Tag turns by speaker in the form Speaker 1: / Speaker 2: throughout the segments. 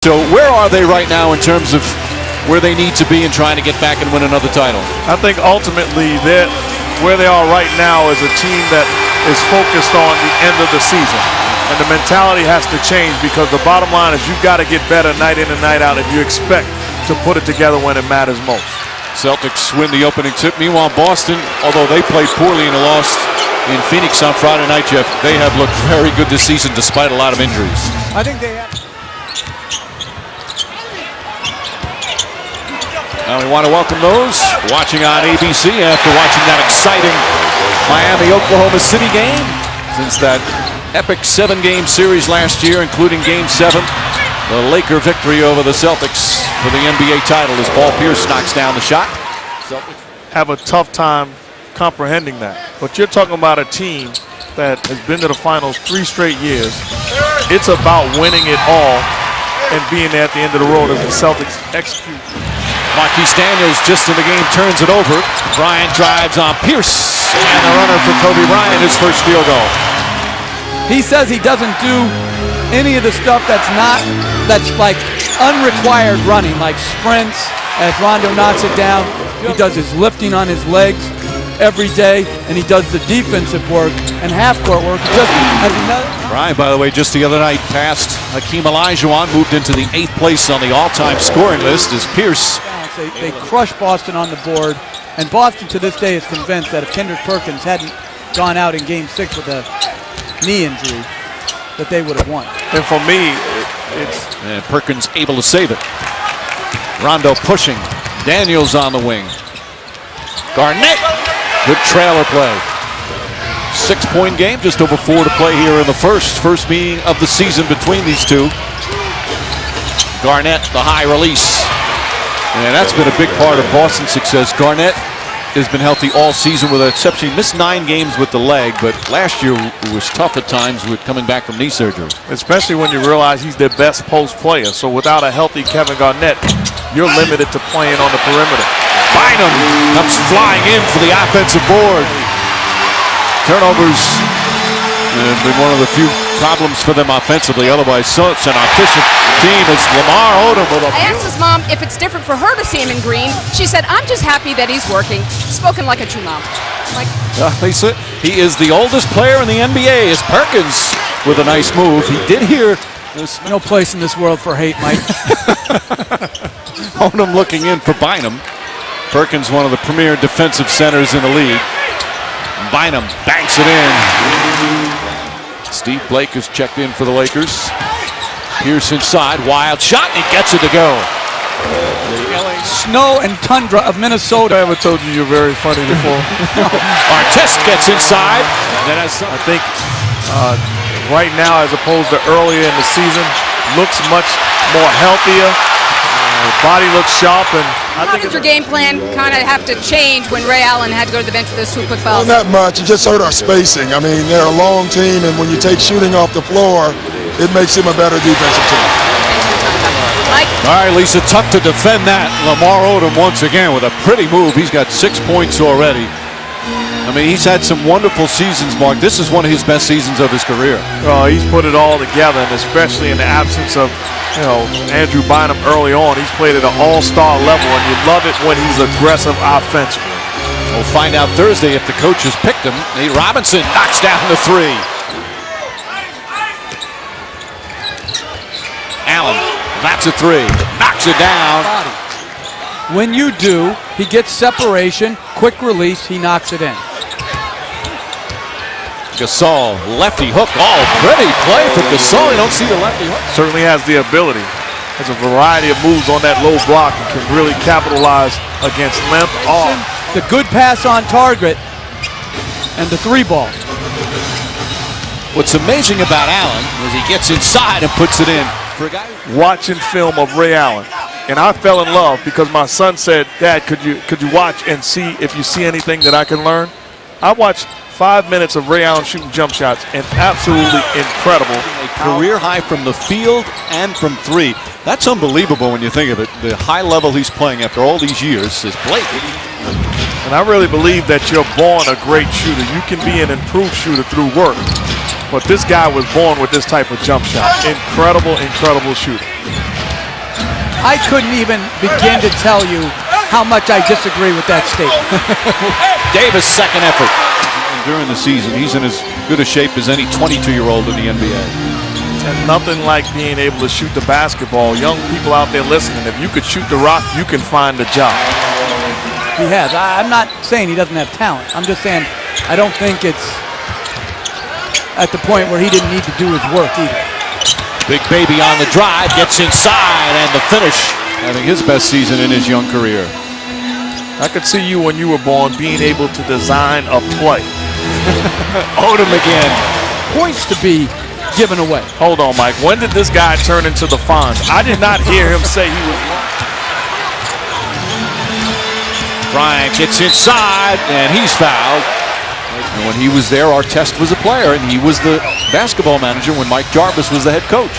Speaker 1: So where are they right now in terms of where they need to be in trying to get back and win another title?
Speaker 2: I think ultimately that where they are right now is a team that is focused on the end of the season. And the mentality has to change because the bottom line is you've got to get better night in and night out if you expect to put it together when it matters most.
Speaker 1: Celtics win the opening tip. Meanwhile, Boston, although they played poorly and lost in Phoenix on Friday night, Jeff, they have looked very good this season despite a lot of injuries.
Speaker 3: I think they have.
Speaker 1: We want to welcome those watching on ABC after watching that exciting Miami-Oklahoma City game. Since that epic 7-game series last year, including Game 7, the Laker victory over the Celtics for the NBA title as Paul Pierce knocks down the shot.
Speaker 2: Celtics have a tough time comprehending that. But you're talking about a team that has been to the finals 3 straight years. It's about winning it all and being there at the end of the road as the Celtics execute.
Speaker 1: Marquise Daniels just in the game turns it over. Bryant drives on Pierce, and the runner for Kobe Bryant, his first field goal.
Speaker 3: He says he doesn't do any of the stuff that's like unrequired running, like sprints, as Rondo knocks it down. He does his lifting on his legs every day, and he does the defensive work and half-court work. Just as another.
Speaker 1: Bryant, by the way, just the other night passed Hakeem Olajuwon, moved into the 8th place on the all-time scoring list as Pierce.
Speaker 3: They crushed Boston on the board, and Boston to this day is convinced that if Kendrick Perkins hadn't gone out in Game 6 with a knee injury, that they would have won.
Speaker 2: And for me, it's...
Speaker 1: And Perkins able to save it. Rondo pushing. Daniels on the wing. Garnett. Good trailer play. 6-point game, just over 4 to play here in the first meeting of the season between these two. Garnett, the high release. And that's been a big part of Boston's success. Garnett has been healthy all season with an exception. He missed 9 games with the leg, but last year it was tough at times with coming back from knee surgery.
Speaker 2: Especially when you realize he's their best post player. So without a healthy Kevin Garnett, you're limited to playing on the perimeter.
Speaker 1: Bynum comes flying in for the offensive board. Turnovers have been one of the few problems for them offensively. Otherwise, such an efficient team as Lamar Odom with a...
Speaker 4: I asked his mom if it's different for her to see him in green. She said, I'm just happy that he's working. Spoken like a true mom.
Speaker 1: Lisa, he is the oldest player in the NBA. Is Perkins with a nice move. He did hear...
Speaker 3: There's no place in this world for hate, Mike.
Speaker 1: Odom looking in for Bynum. Perkins, one of the premier defensive centers in the league. Bynum banks it in. Steve Blake has checked in for the Lakers. Pierce inside, wild shot, and he gets it to go.
Speaker 3: The LA snow and tundra of Minnesota.
Speaker 2: I ever told you you're very funny before.
Speaker 1: Artest gets inside.
Speaker 2: I think right now, as opposed to earlier in the season, looks much more healthier. Body looks sharp, and I
Speaker 4: How
Speaker 2: think
Speaker 4: did your game plan kind of have to change when Ray Allen had to go to the bench with those 2 quick fouls?
Speaker 5: Well, not much. It just hurt our spacing. I mean, they're a long team, and when you take shooting off the floor, it makes him a better defensive team.
Speaker 4: Mike?
Speaker 1: All right, Lisa, tough to defend that. Lamar Odom once again with a pretty move. He's got 6 points already. I mean, he's had some wonderful seasons, Mark. This is one of his best seasons of his career.
Speaker 2: he's put it all together, and especially in the absence of, Andrew Bynum early on, he's played at an all-star level, and you love it when he's aggressive offensively.
Speaker 1: We'll find out Thursday if the coach has picked him. Nate Robinson knocks down the 3. Allen, that's a 3. Knocks it down.
Speaker 3: When you do, he gets separation, quick release, he knocks it in.
Speaker 1: Gasol, lefty hook. Oh, pretty play from Gasol. You don't see the lefty hook.
Speaker 2: Certainly has the ability. Has a variety of moves on that low block and can really capitalize against length.
Speaker 3: The good pass on target and the 3 ball.
Speaker 1: What's amazing about Allen is he gets inside and puts it in. For a guy
Speaker 2: watching film of Ray Allen, and I fell in love because my son said, Dad, could you watch and see if you see anything that I can learn? I watched 5 minutes of Ray Allen shooting jump shots, and absolutely incredible.
Speaker 1: A career high from the field and from 3. That's unbelievable when you think of it. The high level he's playing after all these years is blatant.
Speaker 2: And I really believe that you're born a great shooter. You can be an improved shooter through work. But this guy was born with this type of jump shot. Incredible, incredible shooter.
Speaker 3: I couldn't even begin to tell you how much I disagree with that statement.
Speaker 1: Davis' second effort. And during the season, he's in as good a shape as any 22-year-old in the NBA.
Speaker 2: And nothing like being able to shoot the basketball. Young people out there listening, if you could shoot the rock, you can find a job.
Speaker 3: He has. I'm not saying he doesn't have talent. I'm just saying I don't think it's at the point where he didn't need to do his work either.
Speaker 1: Big baby on the drive, gets inside, and the finish. Having his best season in his young career.
Speaker 2: I could see you when you were born being able to design a play.
Speaker 1: Odom again.
Speaker 3: Points to be given away.
Speaker 2: Hold on, Mike. When did this guy turn into the Fonz? I did not hear him say he was wrong.
Speaker 1: Bryant gets inside, and he's fouled. And when he was there, Artest was a player, and he was the basketball manager when Mike Jarvis was the head coach.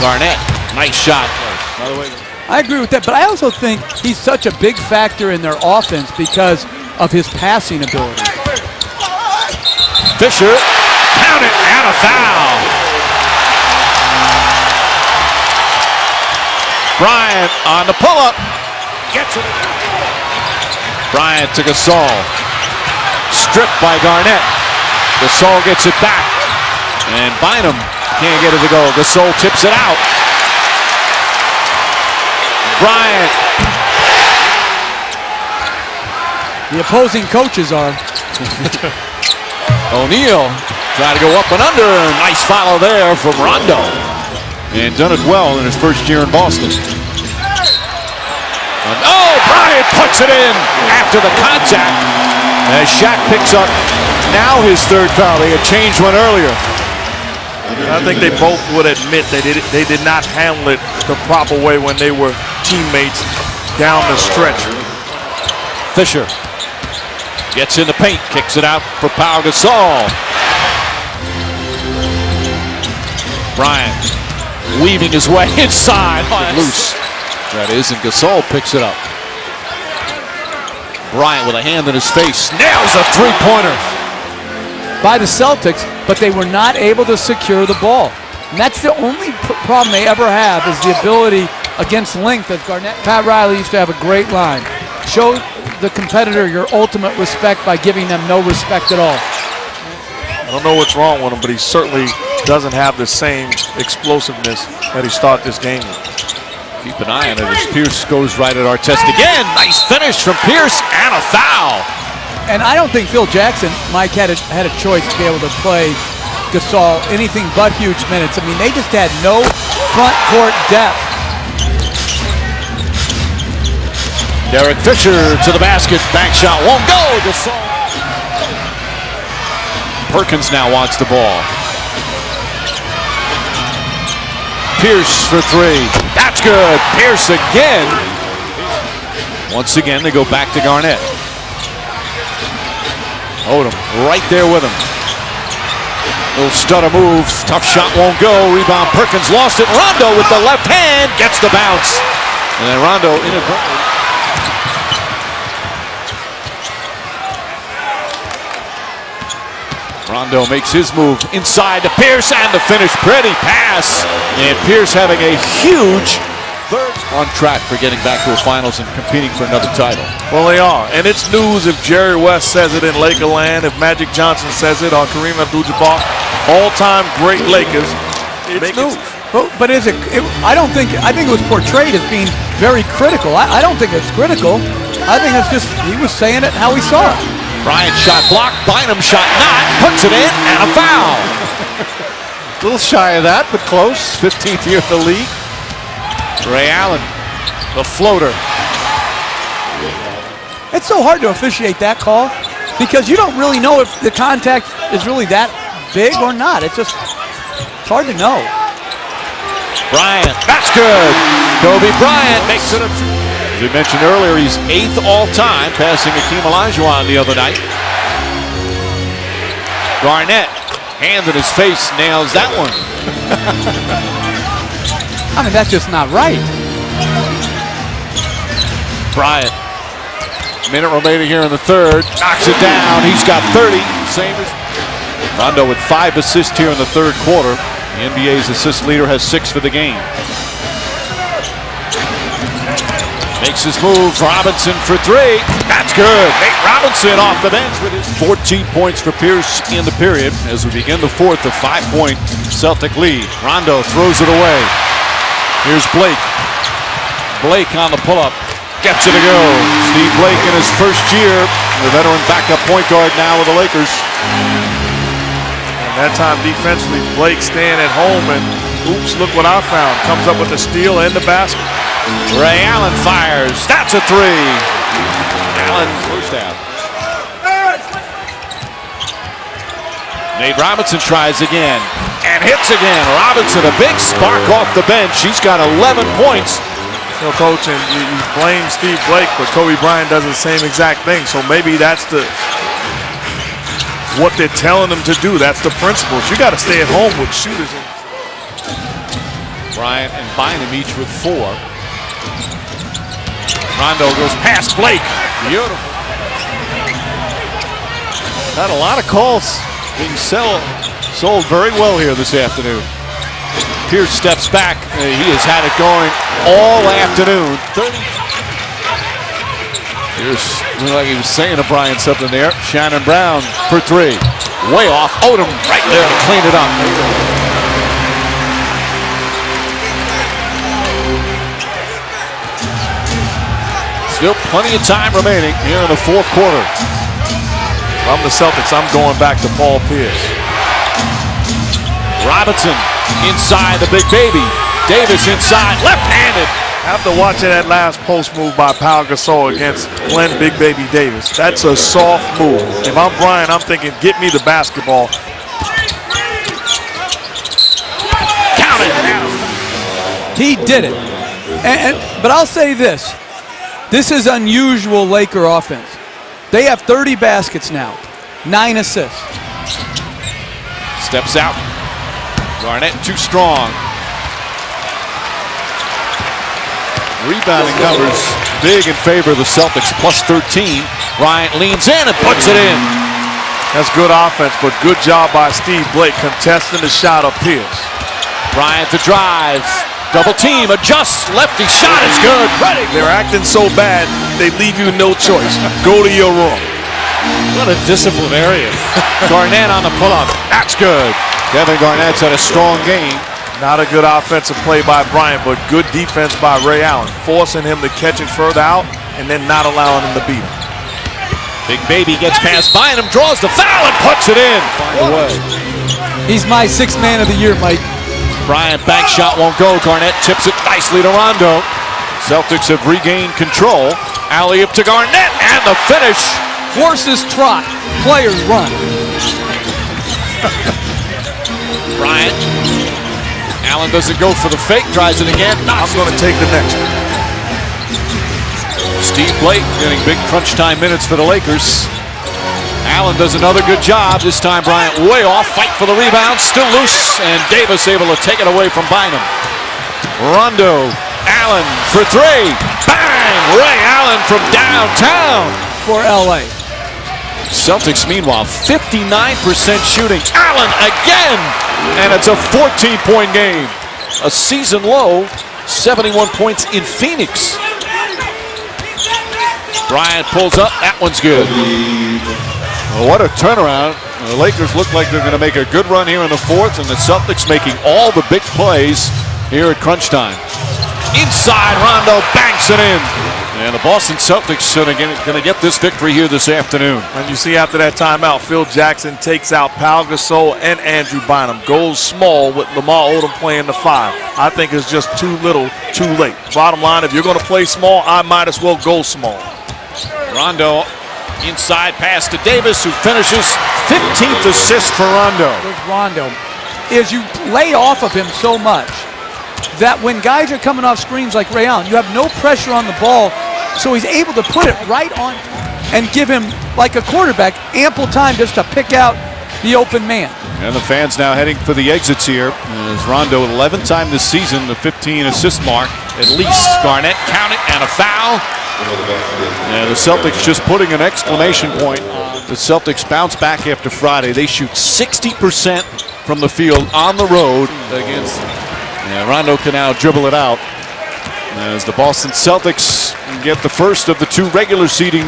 Speaker 1: Garnett, nice shot. By the way,
Speaker 3: I agree with that, but I also think he's such a big factor in their offense because of his passing ability.
Speaker 1: Fisher, count it, and a foul. Bryant on the pull-up, gets it. Bryant to Gasol, stripped by Garnett. Gasol gets it back, and Bynum can't get it to go. Gasol tips it out. Bryant.
Speaker 3: The opposing coaches are.
Speaker 1: O'Neal trying to go up and under. Nice follow there from Rondo. And done it well in his first year in Boston. Oh, Bryant puts it in after the contact. As Shaq picks up now his third foul. They had changed one earlier.
Speaker 2: I think they both would admit they did not handle it the proper way when they were teammates down the stretch.
Speaker 1: Fisher gets in the paint, kicks it out for Pau Gasol. Bryant weaving his way inside. Loose. That is, and Gasol picks it up. Bryant with a hand in his face, nails a three-pointer.
Speaker 3: By the Celtics, but they were not able to secure the ball. And that's the only problem they ever have is the ability against length as Garnett. Pat Riley used to have a great line. Show the competitor your ultimate respect by giving them no respect at all.
Speaker 2: I don't know what's wrong with him, but he certainly doesn't have the same explosiveness that he started this game with.
Speaker 1: Keep an eye on it as Pierce goes right at Artest again. Nice finish from Pierce and a foul.
Speaker 3: And I don't think Phil Jackson, Mike, had a choice to be able to play Gasol anything but huge minutes. I mean, they just had no front court depth.
Speaker 1: Derek Fisher to the basket. Bank shot won't go. Gasol. Perkins now wants the ball. Pierce for three. That's good. Pierce again. Once again, they go back to Garnett. Odom right there with him. Little stutter move. Tough shot won't go. Rebound. Perkins lost it. Rondo with the left hand gets the bounce. And then Rondo inadvertently. Rondo makes his move inside to Pierce and the finish. Pretty pass. And Pierce having a huge third. On track for getting back to the finals and competing for another title.
Speaker 2: Well, they are. And it's news if Jerry West says it in Lakerland, if Magic Johnson says it, or Kareem Abdul-Jabbar, all-time great Lakers. It's news.
Speaker 3: But is it? I think it was portrayed as being very critical. I don't think it's critical. I think it's just he was saying it how he saw it.
Speaker 1: Bryant shot blocked. Bynum shot not. Puts it in and a foul. A little shy of that, but close. 15th year in the league. Ray Allen, the floater.
Speaker 3: It's so hard to officiate that call because you don't really know if the contact is really that big or not. It's hard to know.
Speaker 1: Bryant, that's good. Kobe Bryant makes it a two. As we mentioned earlier, he's 8th all-time, passing Hakeem Olajuwon the other night. Garnett, hand in his face, nails that one.
Speaker 3: I mean, that's just not right.
Speaker 1: Bryant, minute remaining here in the third, knocks it down. He's got 30, same as Rondo with 5 assists here in the third quarter. The NBA's assist leader has 6 for the game. Makes his move. Robinson for 3. That's good. Nate Robinson off the bench with his 14 points for Pierce in the period as we begin the fourth, a 5-point Celtic lead. Rondo throws it away. Here's Blake. Blake on the pull-up. Gets it to go. Steve Blake in his first year. The veteran backup point guard now with the Lakers.
Speaker 2: And that time defensively, Blake staying at home and oops, look what I found. Comes up with the steal and the basket.
Speaker 1: Ray Allen fires. That's a 3. Allen first half. Nate Robinson tries again and hits again. Robinson, a big spark off the bench. He's got 11 points.
Speaker 2: You know, Coach, and you blame Steve Blake, but Kobe Bryant does the same exact thing. So maybe that's what they're telling them to do. That's the principles. You got to stay at home with shooters.
Speaker 1: Bryant and Bynum each with 4. Rondo goes past Blake. Beautiful. Had a lot of calls being sold very well here this afternoon. Pierce steps back. He has had it going all afternoon. Pierce looked like he was saying to Bryant something there. Shannon Brown for 3. Way off. Odom right there to clean it up. Still plenty of time remaining here in the fourth quarter.
Speaker 2: If I'm the Celtics, I'm going back to Paul Pierce.
Speaker 1: Robinson inside the big baby. Davis inside, left-handed.
Speaker 2: After watching that last post move by Pau Gasol against Glenn Big Baby Davis, that's a soft move. If I'm Bryant, I'm thinking, get me the basketball.
Speaker 1: Count it.
Speaker 3: He did it. But I'll say this. This is unusual Laker offense. They have 30 baskets now, 9 assists.
Speaker 1: Steps out. Garnett too strong. Rebounding numbers big in favor of the Celtics, plus 13. Bryant leans in and puts it in.
Speaker 2: That's good offense, but good job by Steve Blake contesting the shot of Pierce.
Speaker 1: Bryant to drive. Double team, adjusts, lefty shot is good. Ready.
Speaker 2: They're acting so bad, they leave you no choice. Go to your room.
Speaker 1: What a disciplinarian. Garnett on the pull-up. That's good. Kevin Garnett's had a strong game.
Speaker 2: Not a good offensive play by Bryant, but good defense by Ray Allen, forcing him to catch it further out and then not allowing him to beat him.
Speaker 1: Big baby gets past Bynum, draws the foul and puts it in. Find a way.
Speaker 3: He's my 6th man of the year, Mike.
Speaker 1: Bryant bank shot won't go. Garnett tips it nicely to Rondo. Celtics have regained control. Alley-oop to Garnett and the finish.
Speaker 3: Horses trot, players run.
Speaker 1: Bryant. Allen doesn't go for the fake, tries it again.
Speaker 2: I'm going to take the next one.
Speaker 1: Steve Blake getting big crunch time minutes for the Lakers. Allen does another good job. This time Bryant way off. Fight for the rebound. Still loose. And Davis able to take it away from Bynum. Rondo. Allen for 3. Bang! Ray Allen from downtown.
Speaker 3: For LA.
Speaker 1: Celtics meanwhile 59% shooting. Allen again. And it's a 14-point game. A season low. 71 points in Phoenix. Bryant pulls up. That one's good. Well, what a turnaround. The Lakers look like they're going to make a good run here in the fourth, and the Celtics making all the big plays here at crunch time. Inside, Rondo banks it in. And the Boston Celtics are going to get this victory here this afternoon.
Speaker 2: And you see after that timeout, Phil Jackson takes out Pau Gasol and Andrew Bynum. Goes small with Lamar Odom playing the 5. I think it's just too little, too late. Bottom line, if you're going to play small, I might as well go small.
Speaker 1: Rondo inside pass to Davis, who finishes 15th assist for Rondo.
Speaker 3: With Rondo, is you lay off of him so much that when guys are coming off screens like Ray Allen, you have no pressure on the ball, so he's able to put it right on and give him, like a quarterback, ample time just to pick out the open man.
Speaker 1: And the fans now heading for the exits here. As Rondo, 11th time this season, the 15 assist mark. At least Garnett, count it, and a foul. And the Celtics just putting an exclamation point. The Celtics bounce back after Friday. They shoot 60% from the field on the road against. And Rondo can now dribble it out as the Boston Celtics get the first of the two regular seeding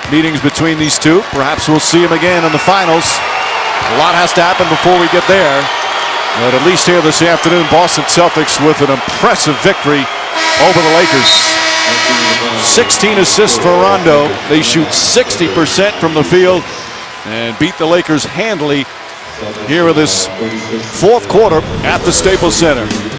Speaker 1: meetings between these two. Perhaps we'll see them again in the finals. A lot has to happen before we get there. But at least here this afternoon, Boston Celtics with an impressive victory over the Lakers. 16 assists for Rondo. They shoot 60% from the field and beat the Lakers handily here in this fourth quarter at the Staples Center.